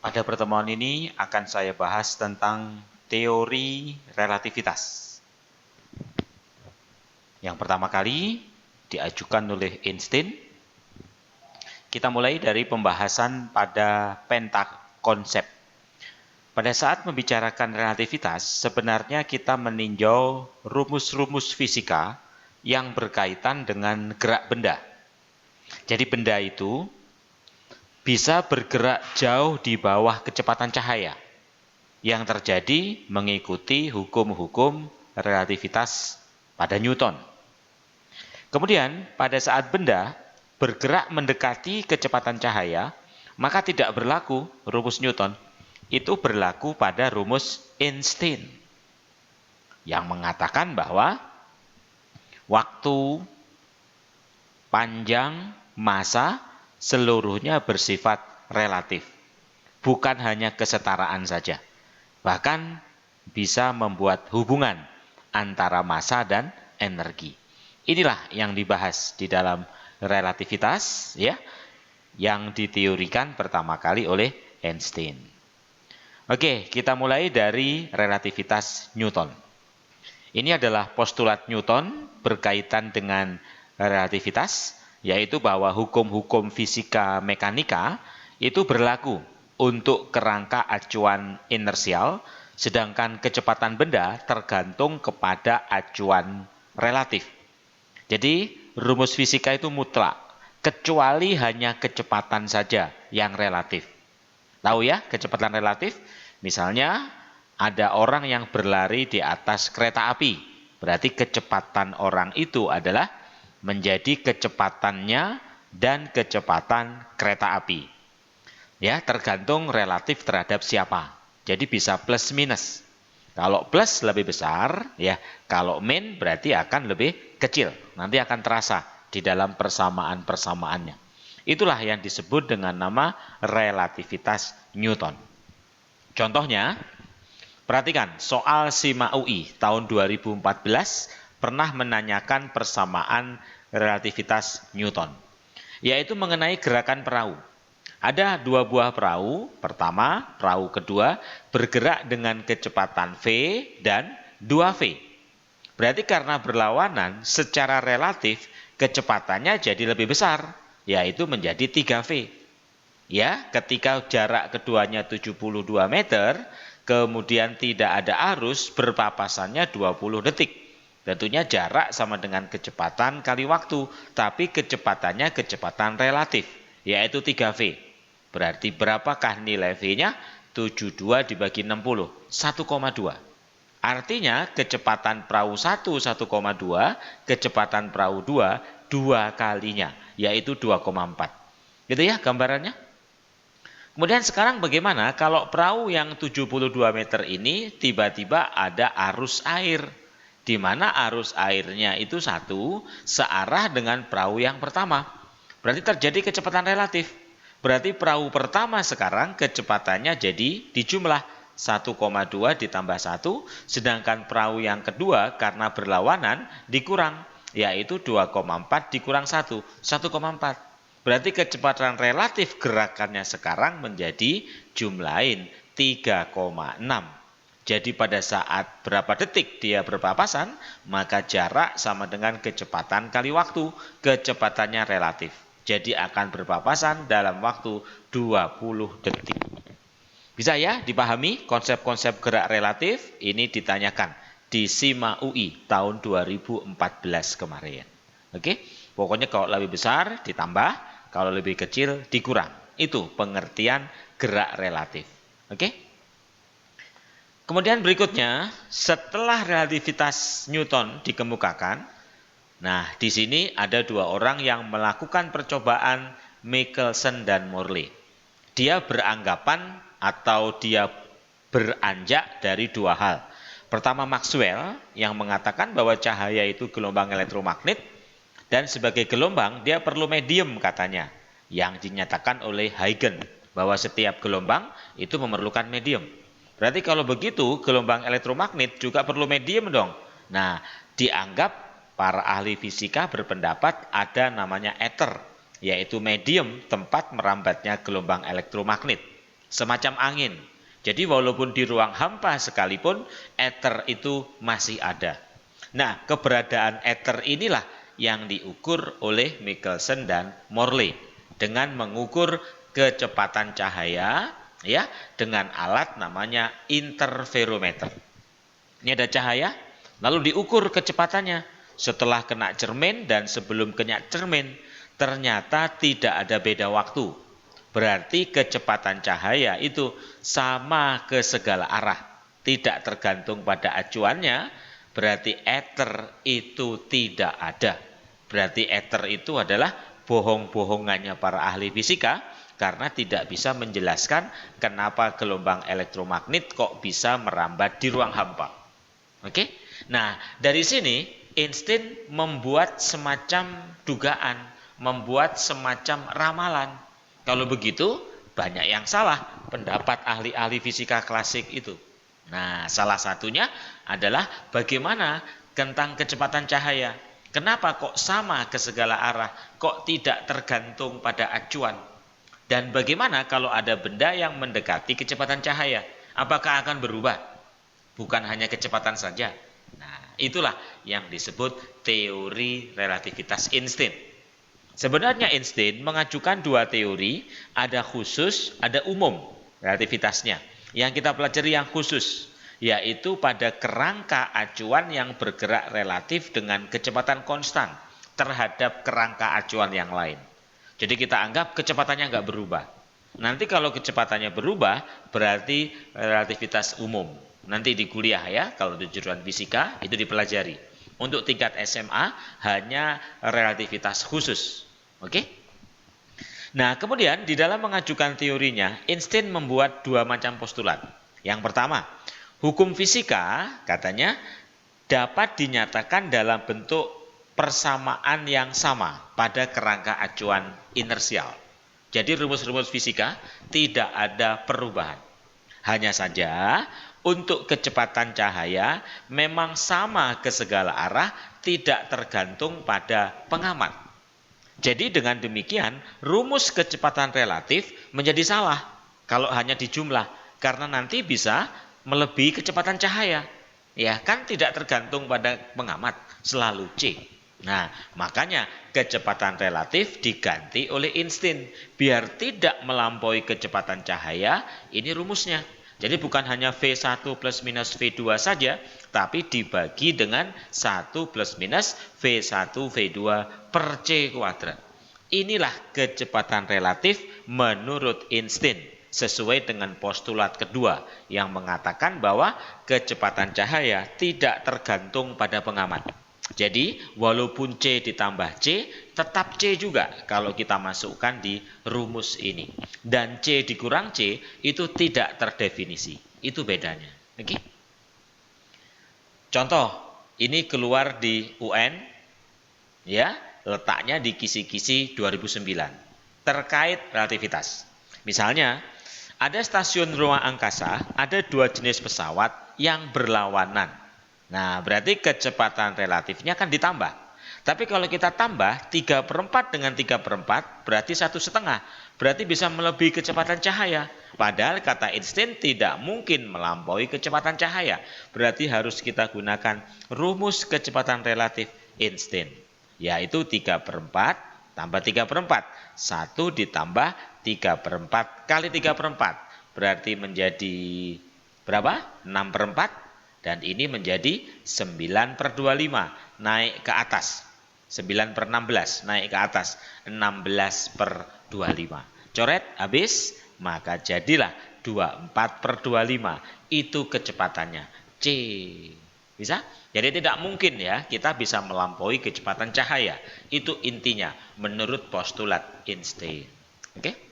Pada pertemuan ini akan saya bahas tentang teori relativitas. Yang pertama kali diajukan oleh Einstein. Kita mulai dari pembahasan pada pentakonsep. Pada saat membicarakan relativitas, sebenarnya kita meninjau rumus-rumus fisika yang berkaitan dengan gerak benda. Jadi benda itu bisa bergerak jauh di bawah kecepatan cahaya. Yang terjadi mengikuti hukum-hukum relativitas pada Newton. Kemudian, pada saat benda bergerak mendekati kecepatan cahaya, maka tidak berlaku rumus Newton. Itu berlaku pada rumus Einstein yang mengatakan bahwa waktu, panjang, massa seluruhnya bersifat relatif. Bukan hanya kesetaraan saja. Bahkan bisa membuat hubungan antara massa dan energi. Inilah yang dibahas di dalam relativitas, ya, yang diteorikan pertama kali oleh Einstein. Oke, kita mulai dari relativitas Newton. Ini adalah postulat Newton berkaitan dengan relativitas, yaitu bahwa hukum-hukum fisika mekanika itu berlaku untuk kerangka acuan inersial, sedangkan kecepatan benda tergantung kepada acuan relatif. Jadi rumus fisika itu mutlak, kecuali hanya kecepatan saja yang relatif. Tahu ya kecepatan relatif? Misalnya ada orang yang berlari di atas kereta api, berarti kecepatan orang itu adalah menjadi kecepatannya dan kecepatan kereta api. Ya, tergantung relatif terhadap siapa. Jadi bisa plus minus. Kalau plus lebih besar, ya. Kalau min berarti akan lebih kecil. Nanti akan terasa di dalam persamaan-persamaannya. Itulah yang disebut dengan nama relativitas Newton. Contohnya, perhatikan soal SIMA UI tahun 2014 pernah menanyakan persamaan relativitas Newton, yaitu mengenai gerakan perahu. Ada dua buah perahu, pertama, perahu kedua, bergerak dengan kecepatan V dan 2V. Berarti karena berlawanan, secara relatif, kecepatannya jadi lebih besar, yaitu menjadi 3V. Ya, ketika jarak keduanya 72 meter, kemudian tidak ada arus, berpapasannya 20 detik. Tentunya jarak sama dengan kecepatan kali waktu, tapi kecepatannya kecepatan relatif, yaitu 3V. Berarti berapakah nilai V-nya? 72 dibagi 60, 1,2. Artinya kecepatan perahu 1, 1,2, kecepatan perahu 2, 2 kalinya, yaitu 2,4. Gitu ya gambarannya. Kemudian sekarang bagaimana kalau perahu yang 72 meter ini tiba-tiba ada arus air, di mana arus airnya itu satu, searah dengan perahu yang pertama. Berarti terjadi kecepatan relatif. Berarti perahu pertama sekarang kecepatannya jadi dijumlah 1,2 ditambah 1, sedangkan perahu yang kedua karena berlawanan dikurang, yaitu 2,4 dikurang 1, 1,4. Berarti kecepatan relatif gerakannya sekarang menjadi jumlahin 3,6. Jadi pada saat berapa detik dia berpapasan, maka jarak sama dengan kecepatan kali waktu. Kecepatannya relatif. Jadi akan berpapasan dalam waktu 20 detik. Bisa ya dipahami konsep-konsep gerak relatif? Ini ditanyakan di SIMA UI tahun 2014 kemarin. Oke, pokoknya kalau lebih besar ditambah, kalau lebih kecil dikurang. Itu pengertian gerak relatif. Oke? Kemudian berikutnya, setelah relativitas Newton dikemukakan, nah di sini ada dua orang yang melakukan percobaan, Michelson dan Morley. Dia beranggapan atau dia beranjak dari dua hal. Pertama Maxwell yang mengatakan bahwa cahaya itu gelombang elektromagnet, dan sebagai gelombang dia perlu medium katanya, yang dinyatakan oleh Huygens bahwa setiap gelombang itu memerlukan medium. Berarti kalau begitu gelombang elektromagnet juga perlu medium dong. Nah, dianggap para ahli fisika berpendapat ada namanya ether, yaitu medium tempat merambatnya gelombang elektromagnet. semacam angin. Jadi walaupun di ruang hampa sekalipun, ether itu masih ada. Nah, keberadaan ether inilah yang diukur oleh Michelson dan Morley dengan mengukur kecepatan cahaya ya dengan alat namanya interferometer. Ini ada cahaya, lalu diukur kecepatannya setelah kena cermin dan sebelum kena cermin, ternyata tidak ada beda waktu. Berarti kecepatan cahaya itu sama ke segala arah, tidak tergantung pada acuannya. Berarti ether itu tidak ada. Berarti ether itu adalah bohong-bohongannya para ahli fisika karena tidak bisa menjelaskan kenapa gelombang elektromagnet kok bisa merambat di ruang hampa. Oke? Nah, dari sini Einstein membuat semacam dugaan, membuat semacam ramalan. Kalau begitu, banyak yang salah pendapat ahli-ahli fisika klasik itu. Nah, salah satunya adalah bagaimana tentang kecepatan cahaya. Kenapa kok sama ke segala arah? Kok tidak tergantung pada acuan? Dan bagaimana kalau ada benda yang mendekati kecepatan cahaya? Apakah akan berubah? Bukan hanya kecepatan saja. Nah, itulah yang disebut teori relativitas Einstein. Sebenarnya Einstein mengajukan dua teori, ada khusus, ada umum relativitasnya. Yang kita pelajari yang khusus, yaitu pada kerangka acuan yang bergerak relatif dengan kecepatan konstan terhadap kerangka acuan yang lain. Jadi kita anggap kecepatannya nggak berubah. Nanti kalau kecepatannya berubah, berarti relativitas umum. Nanti di kuliah ya, kalau di jurusan fisika itu dipelajari. Untuk tingkat SMA hanya relativitas khusus. Oke? Nah, kemudian di dalam mengajukan teorinya, Einstein membuat dua macam postulat. Yang pertama, hukum fisika katanya dapat dinyatakan dalam bentuk persamaan yang sama pada kerangka acuan inersial. Jadi rumus-rumus fisika tidak ada perubahan. Hanya saja untuk kecepatan cahaya memang sama ke segala arah, tidak tergantung pada pengamat. Jadi dengan demikian rumus kecepatan relatif menjadi salah kalau hanya dijumlah karena nanti bisa melebihi kecepatan cahaya. Ya kan tidak tergantung pada pengamat, selalu C. Nah, makanya kecepatan relatif diganti oleh Einstein biar tidak melampaui kecepatan cahaya. Ini rumusnya. Jadi bukan hanya V1 plus minus V2 saja, tapi dibagi dengan 1 plus minus V1 V2 per C kuadrat. Inilah kecepatan relatif menurut Einstein, sesuai dengan postulat kedua yang mengatakan bahwa kecepatan cahaya tidak tergantung pada pengamat. Jadi walaupun C ditambah C, tetap C juga kalau kita masukkan di rumus ini. Dan C dikurang C itu tidak terdefinisi. Itu bedanya. Oke? Contoh, ini keluar di UN, ya, letaknya di kisi-kisi 2009 terkait relativitas. Misalnya, ada stasiun ruang angkasa, ada dua jenis pesawat yang berlawanan. Nah, berarti kecepatan relatifnya kan ditambah. Tapi kalau kita tambah 3/4 dengan 3/4 berarti 1,5. Berarti bisa melebihi kecepatan cahaya. Padahal kata Einstein tidak mungkin melampaui kecepatan cahaya. Berarti harus kita gunakan rumus kecepatan relatif Einstein. Yaitu 3/4 tambah 3/4. 1 ditambah 3/4 kali 3/4. Berarti menjadi berapa? 6/4. Dan ini menjadi 9/25 naik ke atas. 9/16 naik ke atas. 16/25. Coret habis, maka jadilah 24/25. Itu kecepatannya. C. Bisa? Jadi tidak mungkin ya kita bisa melampaui kecepatan cahaya. Itu intinya menurut postulat Einstein. Oke?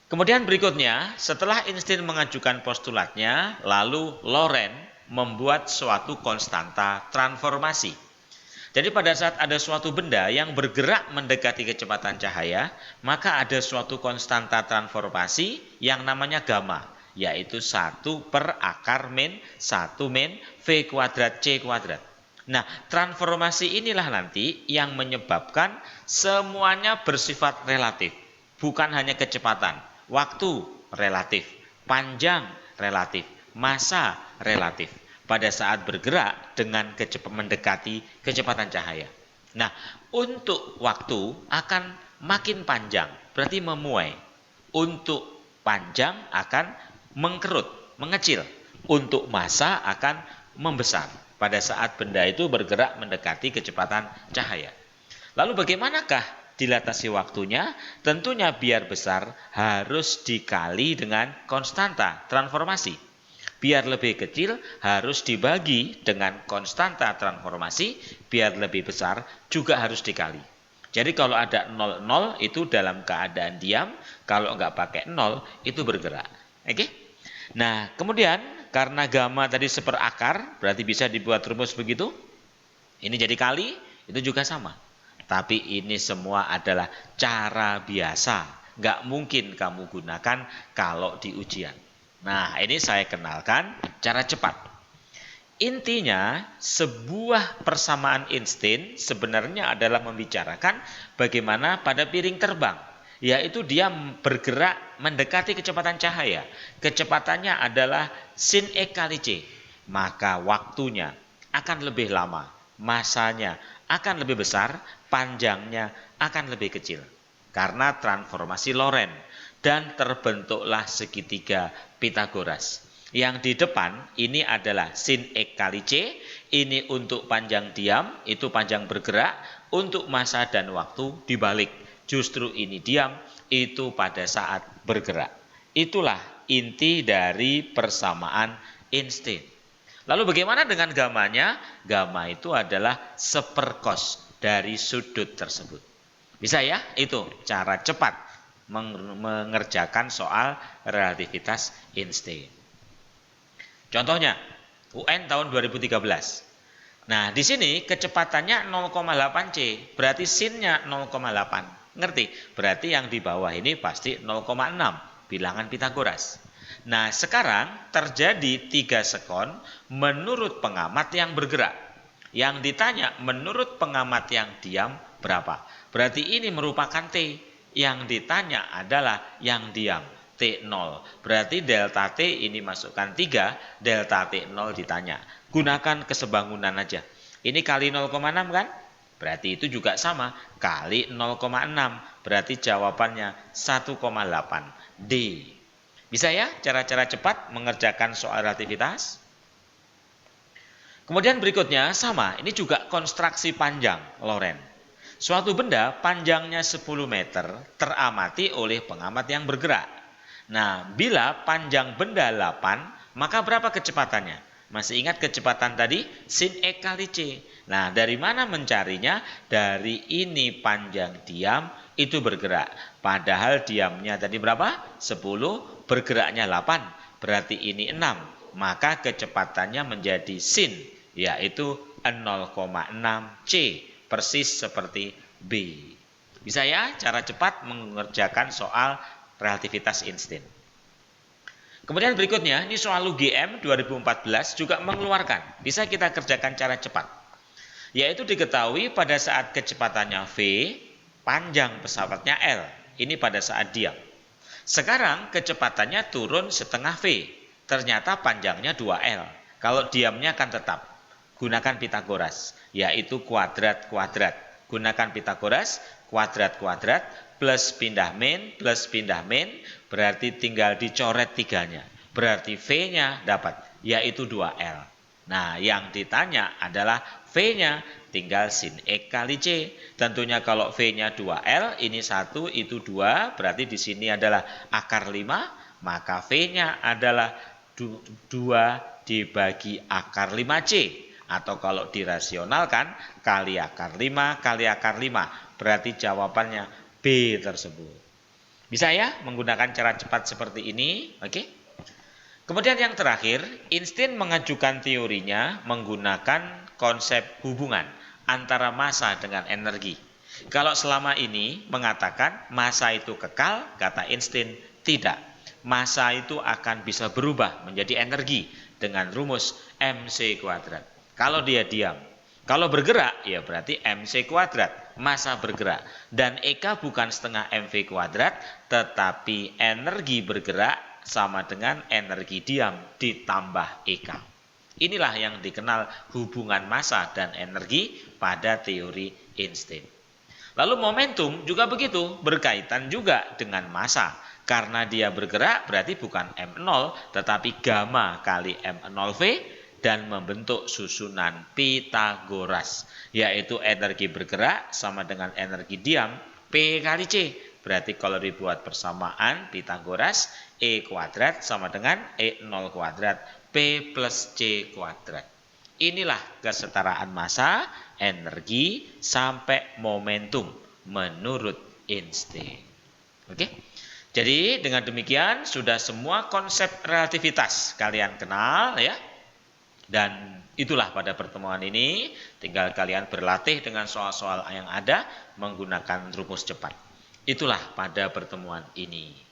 Kemudian berikutnya, setelah Einstein mengajukan postulatnya, lalu Lorentz membuat suatu konstanta transformasi. Jadi pada saat ada suatu benda yang bergerak mendekati kecepatan cahaya, maka ada suatu konstanta transformasi yang namanya gamma, yaitu 1/(-1 V kuadrat C kuadrat. Nah, transformasi inilah nanti yang menyebabkan semuanya bersifat relatif, bukan hanya kecepatan. Waktu relatif, panjang relatif, massa relatif pada saat bergerak dengan mendekati kecepatan cahaya. Nah, untuk waktu akan makin panjang, berarti memuai. Untuk panjang akan mengkerut, mengecil. Untuk massa akan membesar pada saat benda itu bergerak mendekati kecepatan cahaya. Lalu bagaimanakah dilatasi waktunya? Tentunya biar besar harus dikali dengan konstanta transformasi. Biar lebih kecil harus dibagi dengan konstanta transformasi, biar lebih besar juga harus dikali. Jadi kalau ada 0, 0 itu dalam keadaan diam, kalau nggak pakai 0 itu bergerak. Oke? Nah, kemudian karena gamma tadi seperakar, berarti bisa dibuat rumus begitu. Ini jadi kali, itu juga sama. Tapi ini semua adalah cara biasa. Nggak mungkin kamu gunakan kalau di ujian. Nah, ini saya kenalkan cara cepat. Intinya, sebuah persamaan Einstein sebenarnya adalah membicarakan bagaimana pada piring terbang. Yaitu dia bergerak mendekati kecepatan cahaya. Kecepatannya adalah sin E kali C. Maka waktunya akan lebih lama. Masanya akan lebih besar, panjangnya akan lebih kecil. Karena transformasi Lorentz. Dan terbentuklah segitiga Pythagoras. Yang di depan ini adalah sin E kali C. Ini untuk panjang diam, itu panjang bergerak. Untuk massa dan waktu dibalik. Justru ini diam, itu pada saat bergerak. Itulah inti dari persamaan Einstein. Lalu bagaimana dengan gammanya? Gamma itu adalah seperkos dari sudut tersebut. Bisa ya? Itu cara cepat mengerjakan soal relativitas Einstein. Contohnya, UN tahun 2013. Nah, di sini kecepatannya 0,8 C, berarti sinnya 0,8. Ngerti? Berarti yang di bawah ini pasti 0,6, bilangan Pythagoras. Nah, sekarang terjadi 3 sekon menurut pengamat yang bergerak. Yang ditanya menurut pengamat yang diam berapa? Berarti ini merupakan T. Yang ditanya adalah yang diam, T0. Berarti delta T ini masukkan 3, delta T0 ditanya. Gunakan kesebangunan aja. Ini kali 0,6 kan? Berarti itu juga sama, kali 0,6. Berarti jawabannya 1,8 D. Bisa ya cara-cara cepat mengerjakan soal relativitas? Kemudian berikutnya sama, ini juga konstruksi panjang Lorentz. Suatu benda panjangnya 10 meter teramati oleh pengamat yang bergerak. Nah, bila panjang benda 8, maka berapa kecepatannya? Masih ingat kecepatan tadi? Sin E kali C. Nah, dari mana mencarinya? Dari ini panjang diam itu bergerak. Padahal diamnya tadi berapa? 10, bergeraknya 8. Berarti ini 6. Maka kecepatannya menjadi sin, yaitu 0,6 C. Persis seperti B. Bisa ya cara cepat mengerjakan soal relativitas Einstein. Kemudian berikutnya, ini soal UGM 2014 juga mengeluarkan. Bisa kita kerjakan cara cepat. Yaitu diketahui pada saat kecepatannya V, panjang pesawatnya L. Ini pada saat diam. Sekarang kecepatannya turun setengah V. Ternyata panjangnya 2L. Kalau diamnya akan tetap. Gunakan Pythagoras, yaitu kuadrat-kuadrat. Gunakan Pythagoras, kuadrat-kuadrat, plus pindah min, berarti tinggal dicoret 3-nya. Berarti V-nya dapat, yaitu 2L. Nah, yang ditanya adalah V-nya, tinggal sin E kali C. Tentunya kalau V-nya 2L, ini 1, itu 2, berarti di sini adalah akar 5, maka V-nya adalah 2 dibagi akar 5C. Atau kalau dirasionalkan, kali akar 5 kali akar 5. Berarti jawabannya B tersebut. Bisa ya menggunakan cara cepat seperti ini? Oke. Kemudian yang terakhir, Einstein mengajukan teorinya menggunakan konsep hubungan antara massa dengan energi. Kalau selama ini mengatakan massa itu kekal, kata Einstein tidak. Massa itu akan bisa berubah menjadi energi dengan rumus mc². Kalau dia diam. Kalau bergerak, ya berarti MC kuadrat, massa bergerak. Dan EK bukan setengah MV kuadrat, tetapi energi bergerak sama dengan energi diam ditambah EK. Inilah yang dikenal hubungan massa dan energi pada teori Einstein. Lalu momentum juga begitu, berkaitan juga dengan massa. Karena dia bergerak berarti bukan M0, tetapi gamma kali M0V, dan membentuk susunan Pitagoras, yaitu energi bergerak sama dengan energi diam P kali C. Berarti kalau dibuat persamaan Pitagoras, E kuadrat sama dengan E0 kuadrat P plus C kuadrat. Inilah kesetaraan massa, energi, sampai momentum menurut Einstein. Oke? Jadi dengan demikian sudah semua konsep relativitas kalian kenal ya. Dan itulah pada pertemuan ini, tinggal kalian berlatih dengan soal-soal yang ada menggunakan rumus cepat. Itulah pada pertemuan ini.